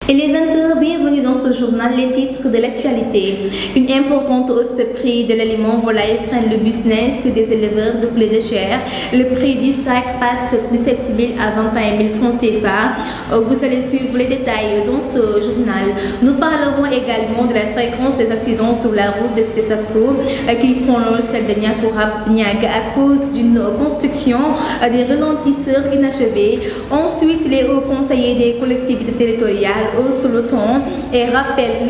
Il est 20h, bienvenue dans ce journal, les titres de l'actualité. Une importante hausse de prix de l'aliment volaille freine le business des éleveurs de poulet de chair. Le prix du sac passe de 17 000 à 21 000 francs CFA. Vous allez suivre les détails dans ce journal. Nous parlerons également de la fréquence des accidents sur la route de Stesafco qui prolonge celle de Niakourab-Niaga à cause d'une construction des ralentisseurs inachevés. Ensuite, les hauts conseillers des collectivités territoriales haussent le ton et rappellent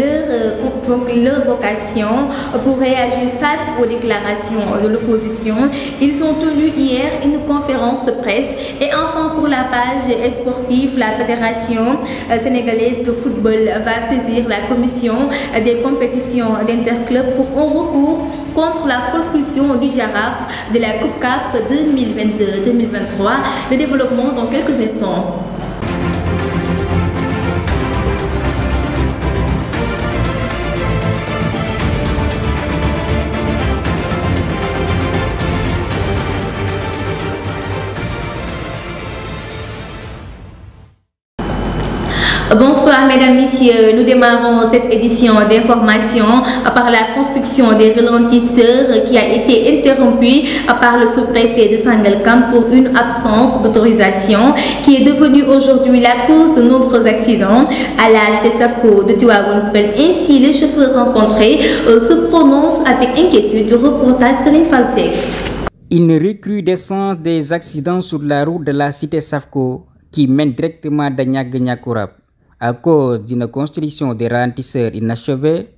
leur vocation pour réagir face aux déclarations de l'opposition. Ils ont tenu hier une conférence de presse. Et enfin, pour la page sportive, la Fédération sénégalaise de football va saisir la commission des compétitions d'interclubs pour un recours contre la conclusion du Giraffe de la Coupe CAF 2022-2023. Le développement dans quelques instants. Bonsoir mesdames, messieurs, nous démarrons cette édition d'information par la construction des ralentisseurs qui a été interrompue par le sous-préfet de Sangalkam pour une absence d'autorisation qui est devenue aujourd'hui la cause de nombreux accidents à la Stesafco de Tivaouane Peulh. Ainsi, les chauffeurs rencontrés se prononcent avec inquiétude. Reportage Céline Falsek. Une recrudescence des accidents sur la route de la cité Safco qui mène directement de Niakourab. À cause d'une construction des ralentisseurs inachevés,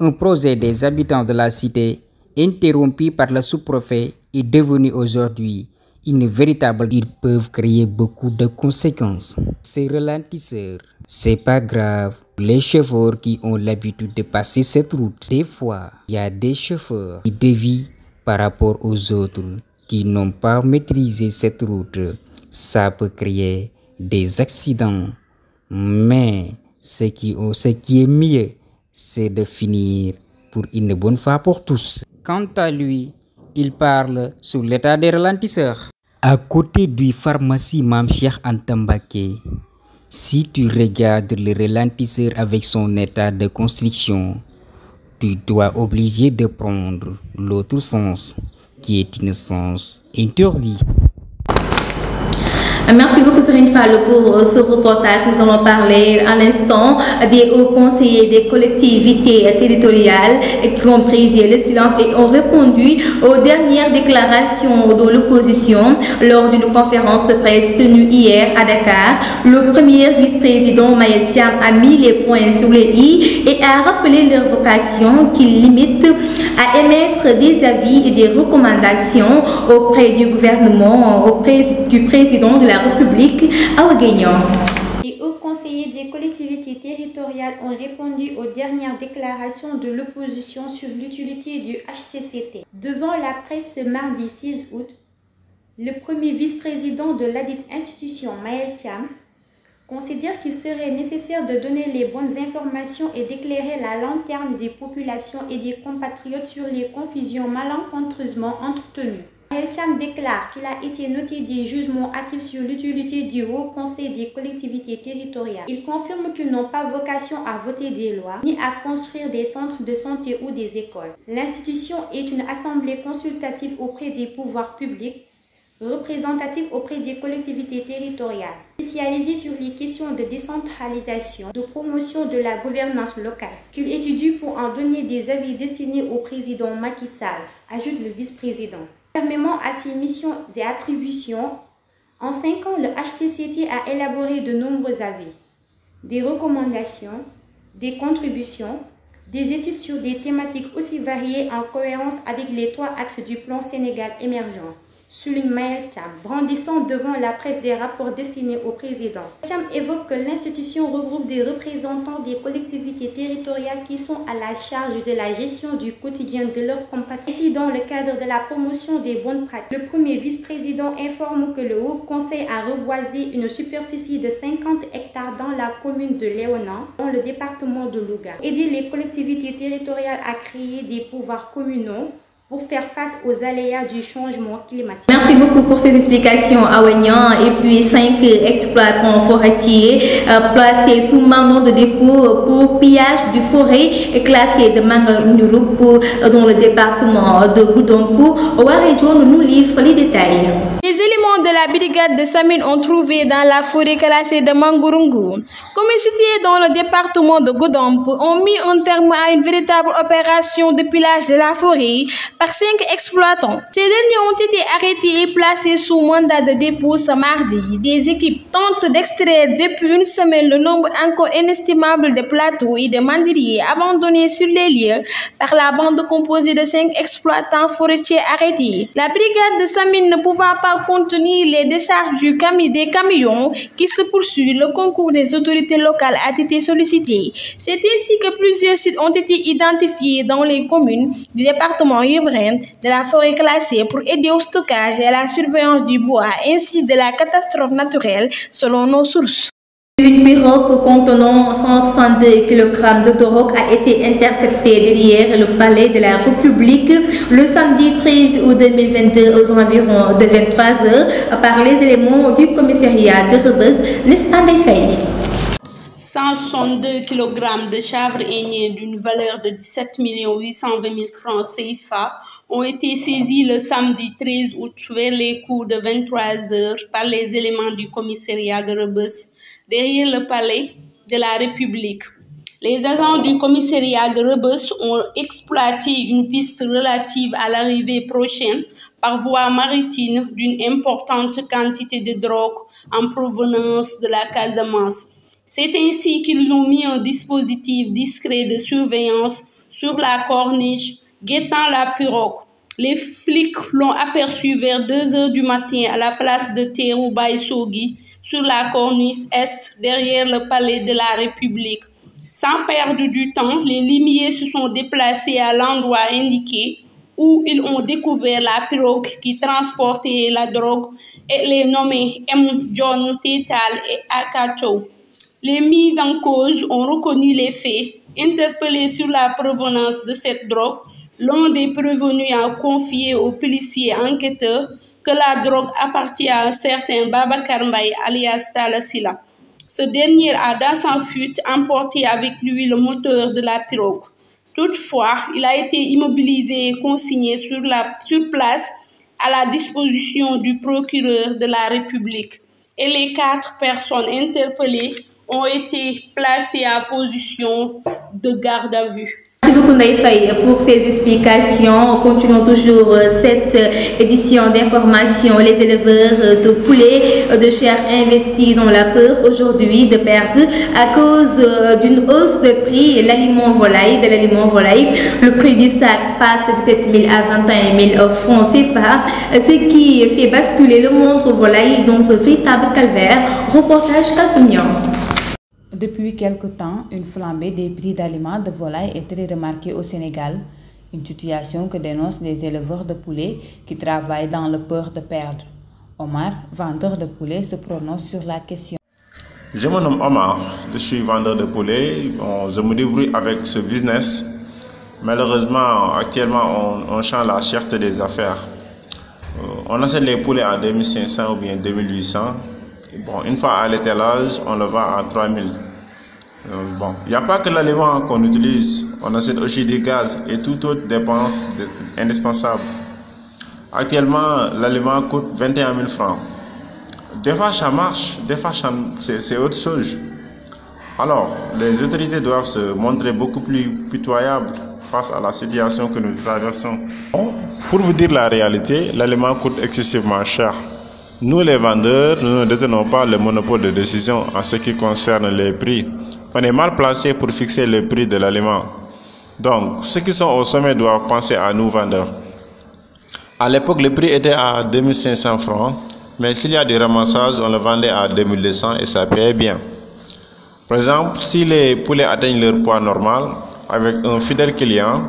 un projet des habitants de la cité, interrompu par le sous-préfet, est devenu aujourd'hui une véritable... Ils peuvent créer beaucoup de conséquences. Ces ralentisseurs, c'est pas grave. Les chauffeurs qui ont l'habitude de passer cette route, des fois, il y a des chauffeurs qui dévient par rapport aux autres qui n'ont pas maîtrisé cette route. Ça peut créer des accidents. Mais ce qui est mieux, c'est de finir pour une bonne fois pour tous. Quant à lui, il parle sur l'état des ralentisseurs. À côté du pharmacie Mam Cheikh Anta Mbacké, si tu regardes le ralentisseur avec son état de construction, tu dois obligé de prendre l'autre sens, qui est un sens interdit. Merci beaucoup Serine Fall pour ce reportage. Nous allons parler à l'instant des hauts conseillers des collectivités territoriales qui ont brisé le silence et ont répondu aux dernières déclarations de l'opposition lors d'une conférence de presse tenue hier à Dakar. Le premier vice-président Mayel Thiam a mis les points sur les i et a rappelé leur vocation qui limite à émettre des avis et des recommandations auprès du gouvernement, auprès du président de la République, Awa Gueye. Les hauts conseillers des collectivités territoriales ont répondu aux dernières déclarations de l'opposition sur l'utilité du HCCT. Devant la presse ce mardi 6 août, le premier vice-président de ladite institution, Mayel Thiam, considère qu'il serait nécessaire de donner les bonnes informations et d'éclairer la lanterne des populations et des compatriotes sur les confusions malencontreusement entretenues. Mayel Thiam déclare qu'il a été noté des jugements hâtifs sur l'utilité du Haut Conseil des collectivités territoriales. Il confirme qu'ils n'ont pas vocation à voter des lois, ni à construire des centres de santé ou des écoles. L'institution est une assemblée consultative auprès des pouvoirs publics, représentative auprès des collectivités territoriales, spécialisée sur les questions de décentralisation, de promotion de la gouvernance locale, qu'il étudie pour en donner des avis destinés au président Macky Sall, ajoute le vice-président. Conformément à ses missions et attributions, en 5 ans, le HCCT a élaboré de nombreux avis, des recommandations, des contributions, des études sur des thématiques aussi variées en cohérence avec les 3 axes du plan Sénégal émergent, souligne Mayel Thiam, brandissant devant la presse des rapports destinés au président. Thiam évoque que l'institution regroupe des représentants des collectivités territoriales qui sont à la charge de la gestion du quotidien de leurs compatriotes. Ici, dans le cadre de la promotion des bonnes pratiques, le premier vice-président informe que le Haut Conseil a reboisé une superficie de 50 hectares dans la commune de Léonan, dans le département de Louga. Aider les collectivités territoriales à créer des pouvoirs communaux pour faire face aux aléas du changement climatique. Merci beaucoup pour ces explications, Awagnan. Et puis 5 exploitants forestiers placés sous mandat de dépôt pour pillage du forêt et classés de Manganurup dans le département de Goudompo. Warejon nous livre les détails. Les éléments de la brigade de Samine ont trouvé dans la forêt classée de Mangurungu, commune située dans le département de Goudompo, ont mis un terme à une véritable opération de pillage de la forêt par 5 exploitants. Ces derniers ont été arrêtés et placés sous mandat de dépôt ce mardi. Des équipes tentent d'extraire depuis une semaine le nombre encore inestimable de plateaux et de mandriers abandonnés sur les lieux par la bande composée de 5 exploitants forestiers arrêtés. La brigade de Samine ne pouvant pas contenir les décharges des camions qui se poursuivent, le concours des autorités locales a été sollicité. C'est ainsi que plusieurs sites ont été identifiés dans les communes du département riverain de la forêt classée pour aider au stockage et à la surveillance du bois ainsi de la catastrophe naturelle selon nos sources. Une pirogue contenant 162 kg de drogue a été interceptée derrière le palais de la République le samedi 13 août 2022 aux environs de 23 h par les éléments du commissariat de Rebeuss, n'est-ce pas des faits? 162 kg de chanvre aigné d'une valeur de 17 820 000 francs CFA ont été saisis le samedi 13 août vers les coups de 23 h par les éléments du commissariat de Rebeuss derrière le palais de la République. Les agents du commissariat de Rebeuss ont exploité une piste relative à l'arrivée prochaine par voie maritime d'une importante quantité de drogue en provenance de la Casamance. C'est ainsi qu'ils ont mis un dispositif discret de surveillance sur la corniche, guettant la pirogue. Les flics l'ont aperçu vers 2 h du matin à la place de Terou Baïsogui, sur la corniche est, derrière le palais de la République. Sans perdre du temps, les limiers se sont déplacés à l'endroit indiqué où ils ont découvert la pirogue qui transportait la drogue et les nommés M. John Tétal et Akacho. Les mis en cause ont reconnu les faits. Interpellés sur la provenance de cette drogue, l'un des prévenus a confié aux policiers enquêteurs que la drogue appartient à un certain Babacar Mbaye alias Talasila. Ce dernier a dans sa fuite emporté avec lui le moteur de la pirogue. Toutefois, il a été immobilisé et consigné sur place à la disposition du procureur de la République. Et les 4 personnes interpellées ont été placées en position de garde à vue. Merci beaucoup Ndeye Faye pour ces explications. Continuons toujours cette édition d'information. Les éleveurs de poulets de chair investis dans la peur aujourd'hui de perdre à cause d'une hausse de prix de l'aliment volaille. Le prix du sac passe de 17 000 à 21 000 francs CFA, ce qui fait basculer le monde volaille dans ce véritable calvaire. Reportage Calpignon. Depuis quelque temps, une flambée des prix d'aliments de volaille est très remarquée au Sénégal, une situation que dénoncent les éleveurs de poulets qui travaillent dans le peur de perdre. Omar, vendeur de poulets, se prononce sur la question. Je me nomme Omar, je suis vendeur de poulets, je me débrouille avec ce business. Malheureusement, actuellement, on change la cherté des affaires. On achète les poulets à 2500 ou bien 2800. Bon, une fois à l'étalage, on le vend à 3000. Bon, il n'y a pas que l'aliment qu'on utilise, on achète aussi du gaz et toute autre dépense indispensable. Actuellement, l'aliment coûte 21 000 francs. Des fois ça marche, des fois c'est autre chose. Alors, les autorités doivent se montrer beaucoup plus pitoyables face à la situation que nous traversons. Bon, pour vous dire la réalité, l'aliment coûte excessivement cher. Nous les vendeurs, nous ne détenons pas le monopole de décision en ce qui concerne les prix. On est mal placé pour fixer le prix de l'aliment. Donc, ceux qui sont au sommet doivent penser à nous vendeurs. À l'époque, le prix était à 2500 francs, mais s'il y a des ramassages, on le vendait à 2200 et ça paye bien. Par exemple, si les poulets atteignent leur poids normal, avec un fidèle client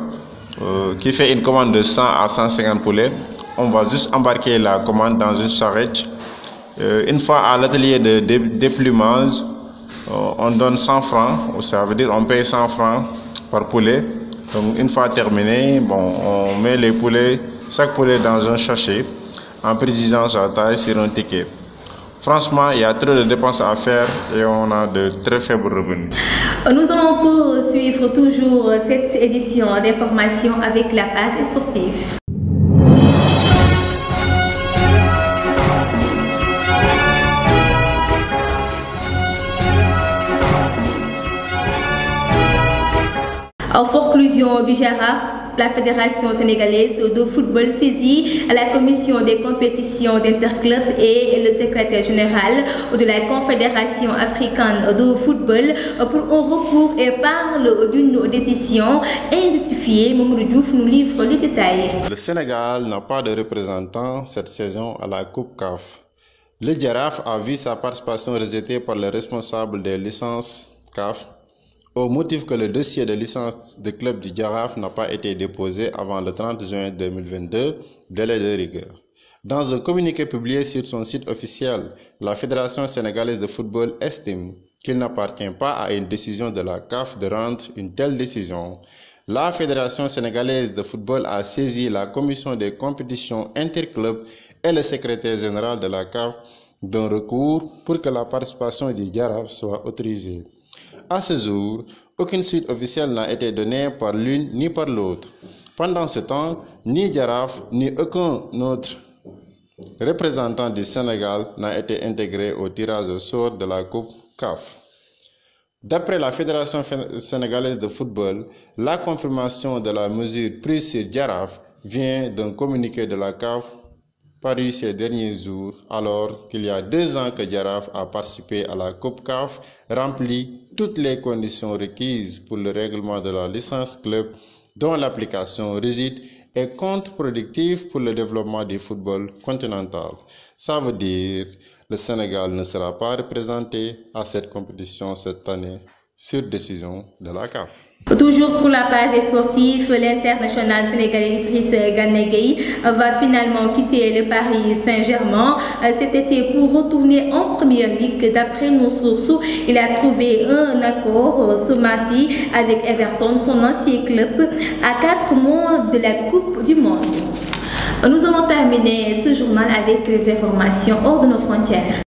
qui fait une commande de 100 à 150 poulets, on va juste embarquer la commande dans une charrette. Une fois à l'atelier de déplumage, on donne 100 francs, ça veut dire on paye 100 francs par poulet. Donc une fois terminé, on met les poulets, chaque poulet dans un sachet en précisant sa taille sur un ticket. Franchement, il y a trop de dépenses à faire et on a de très faibles revenus. Nous allons poursuivre toujours cette édition d'information avec la page sportive. En conclusion du Jaraaf, la Fédération sénégalaise de football saisit la commission des compétitions d'interclubs et le secrétaire général de la Confédération africaine de football pour un recours et parle d'une décision injustifiée. Mamadou Diouf nous livre les détails. Le Sénégal n'a pas de représentant cette saison à la Coupe CAF. Le Jaraaf a vu sa participation rejetée par le responsable des licences CAF au motif que le dossier de licence de club du Jaraaf n'a pas été déposé avant le 30 juin 2022, délai de rigueur. Dans un communiqué publié sur son site officiel, la Fédération sénégalaise de football estime qu'il n'appartient pas à une décision de la CAF de rendre une telle décision. La Fédération sénégalaise de football a saisi la commission des compétitions interclubs et le secrétaire général de la CAF d'un recours pour que la participation du Jaraaf soit autorisée. À ce jour, aucune suite officielle n'a été donnée par l'une ni par l'autre. Pendant ce temps, ni Jaraaf ni aucun autre représentant du Sénégal n'a été intégré au tirage au sort de la Coupe CAF. D'après la Fédération sénégalaise de football, la confirmation de la mesure prise sur Jaraaf vient d'un communiqué de la CAF paru ces derniers jours, alors qu'il y a 2 ans que Jaraaf a participé à la Coupe CAF, remplit toutes les conditions requises pour le règlement de la licence club, dont l'application rigide est contre-productive pour le développement du football continental. Ça veut dire que le Sénégal ne sera pas représenté à cette compétition cette année sur décision de la CAF. Toujours pour la page sportive, l'international sénégalais Idriss Gana Gueye va finalement quitter le Paris Saint-Germain cet été pour retourner en première ligue. D'après nos sources, il a trouvé un accord ce mardi avec Everton, son ancien club, à 4 mois de la Coupe du Monde. Nous allons terminer ce journal avec les informations hors de nos frontières.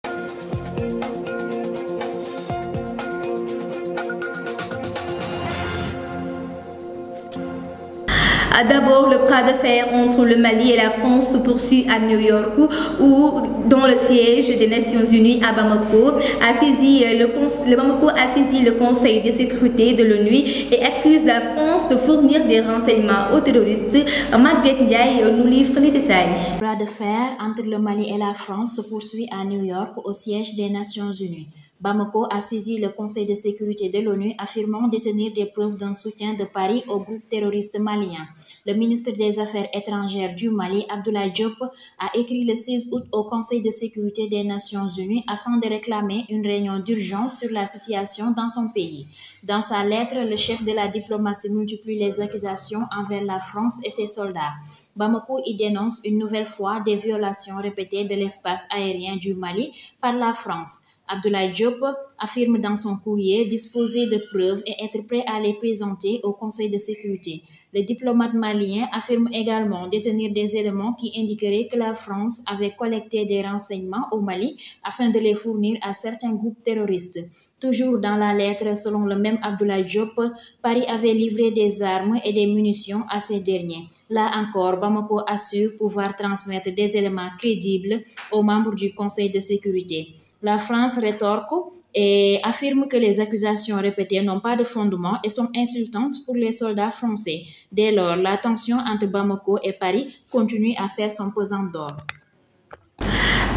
D'abord, le bras de fer entre le Mali et la France se poursuit à New York, dont le siège des Nations Unies à Bamako a saisi le Conseil de sécurité de l'ONU et accuse la France de fournir des renseignements aux terroristes. Maguette Ndiaye nous livre les détails. Le bras de fer entre le Mali et la France se poursuit à New York, au siège des Nations Unies. Bamako a saisi le Conseil de sécurité de l'ONU affirmant détenir des preuves d'un soutien de Paris au groupe terroriste malien. Le ministre des Affaires étrangères du Mali, Abdoulaye Diop, a écrit le 16 août au Conseil de sécurité des Nations Unies afin de réclamer une réunion d'urgence sur la situation dans son pays. Dans sa lettre, le chef de la diplomatie multiplie les accusations envers la France et ses soldats. Bamako y dénonce une nouvelle fois des violations répétées de l'espace aérien du Mali par la France. Abdoulaye Diop affirme dans son courrier disposer de preuves et être prêt à les présenter au Conseil de sécurité. Le diplomate malien affirme également détenir des éléments qui indiqueraient que la France avait collecté des renseignements au Mali afin de les fournir à certains groupes terroristes. Toujours dans la lettre, selon le même Abdoulaye Diop, Paris avait livré des armes et des munitions à ces derniers. Là encore, Bamako assure pouvoir transmettre des éléments crédibles aux membres du Conseil de sécurité. La France rétorque et affirme que les accusations répétées n'ont pas de fondement et sont insultantes pour les soldats français. Dès lors, la tension entre Bamako et Paris continue à faire son pesant d'or.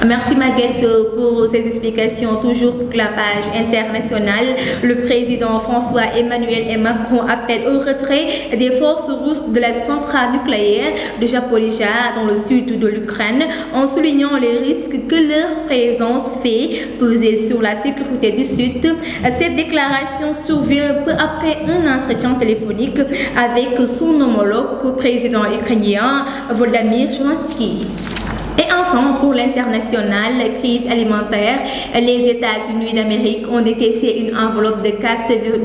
Merci Maguette pour ces explications. Toujours pour la page internationale, le président François-Emmanuel Macron appelle au retrait des forces russes de la centrale nucléaire de Zaporizhzhia dans le sud de l'Ukraine en soulignant les risques que leur présence fait peser sur la sécurité du Sud. Cette déclaration survient peu après un entretien téléphonique avec son homologue président ukrainien Volodymyr Zelensky. Et enfin, pour l'international, crise alimentaire, les États-Unis d'Amérique ont décaissé une enveloppe de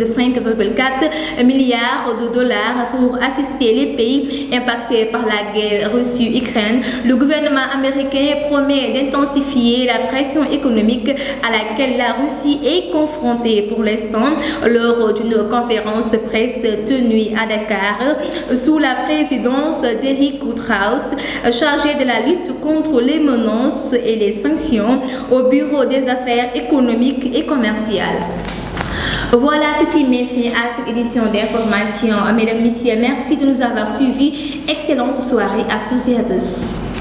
5,4 milliards de dollars pour assister les pays impactés par la guerre Russie-Ukraine. Le gouvernement américain promet d'intensifier la pression économique à laquelle la Russie est confrontée pour l'instant lors d'une conférence de presse tenue à Dakar sous la présidence d'Eric Woodhouse, chargé de la lutte contre les menaces et les sanctions au Bureau des affaires économiques et commerciales. Voilà, ceci met fin à cette édition d'information. Mesdames, Messieurs, merci de nous avoir suivis. Excellente soirée à tous et à tous.